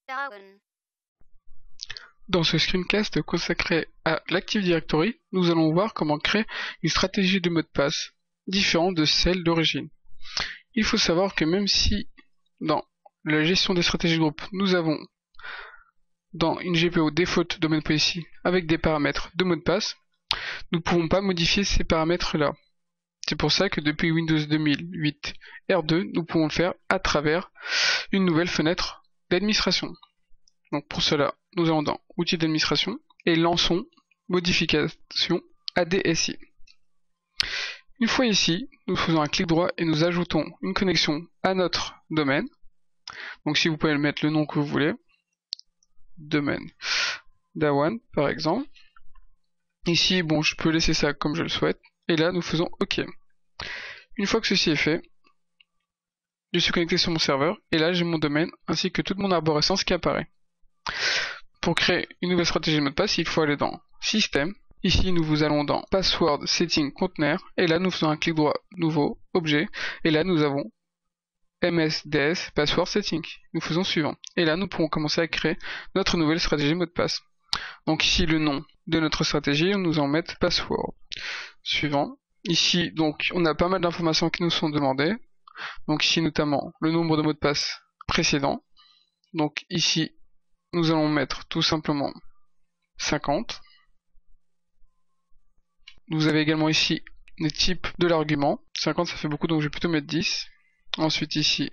Down. Dans ce screencast consacré à l'Active Directory, nous allons voir comment créer une stratégie de mot de passe différente de celle d'origine. Il faut savoir que même si dans la gestion des stratégies de groupe, nous avons dans une GPO default domain policy avec des paramètres de mot de passe, nous ne pouvons pas modifier ces paramètres-là. C'est pour ça que depuis Windows 2008 R2, nous pouvons le faire à travers une nouvelle fenêtre d'administration. Donc pour cela, nous allons dans Outils d'administration et lançons Modification ADSI. Une fois ici, nous faisons un clic droit et nous ajoutons une connexion à notre domaine. Donc si vous pouvez mettre le nom que vous voulez, domaine Dawan par exemple. Ici, bon, je peux laisser ça comme je le souhaite. Et là, nous faisons OK. Une fois que ceci est fait, je suis connecté sur mon serveur et là j'ai mon domaine ainsi que toute mon arborescence qui apparaît. Pour créer une nouvelle stratégie de mot de passe, il faut aller dans Système. Ici, nous allons dans Password Setting Container et là nous faisons un clic droit, Nouveau, Objet et là nous avons MSDS Password Setting. Nous faisons suivant et là nous pourrons commencer à créer notre nouvelle stratégie de mot de passe. Donc ici le nom de notre stratégie, nous en mettre Password. Suivant. Ici donc on a pas mal d'informations qui nous sont demandées. Donc ici notamment le nombre de mots de passe précédents. Donc ici nous allons mettre tout simplement 50. Vous avez également ici les types de l'argument. 50 ça fait beaucoup donc je vais plutôt mettre 10. Ensuite ici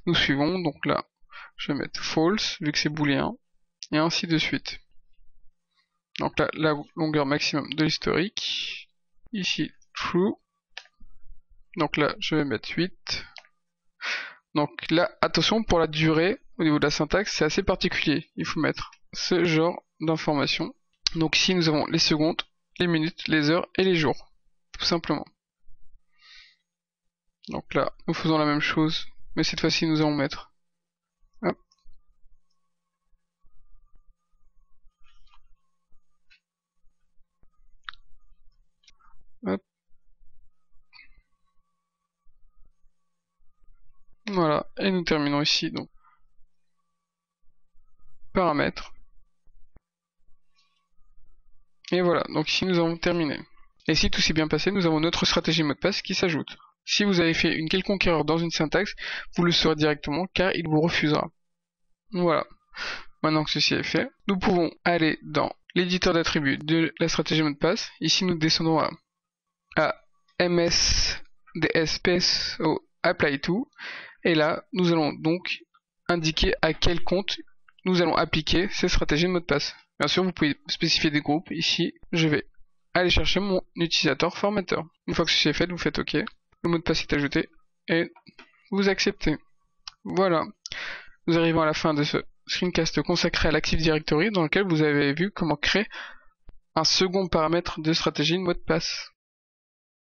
nous suivons. Donc là je vais mettre false vu que c'est booléen. Et ainsi de suite. Donc là la longueur maximum de l'historique. Ici true. Donc là je vais mettre 8. Donc là attention pour la durée au niveau de la syntaxe c'est assez particulier. Il faut mettre ce genre d'informations. Donc ici nous avons les secondes, les minutes, les heures et les jours. Tout simplement. Donc là nous faisons la même chose. Mais cette fois-ci nous allons mettre. Hop. Hop. Voilà, et nous terminons ici donc paramètres. Et voilà, donc ici nous avons terminé. Et si tout s'est bien passé, nous avons notre stratégie mot de passe qui s'ajoute. Si vous avez fait une quelconque erreur dans une syntaxe, vous le saurez directement car il vous refusera. Voilà, maintenant que ceci est fait, nous pouvons aller dans l'éditeur d'attributs de la stratégie mot de passe. Ici nous descendons à MSDS PSO Apply To. Et là, nous allons donc indiquer à quel compte nous allons appliquer ces stratégies de mot de passe. Bien sûr, vous pouvez spécifier des groupes. Ici, je vais aller chercher mon utilisateur formateur. Une fois que ceci est fait, vous faites OK. Le mot de passe est ajouté et vous acceptez. Voilà. Nous arrivons à la fin de ce screencast consacré à l'Active Directory dans lequel vous avez vu comment créer un second paramètre de stratégie de mot de passe.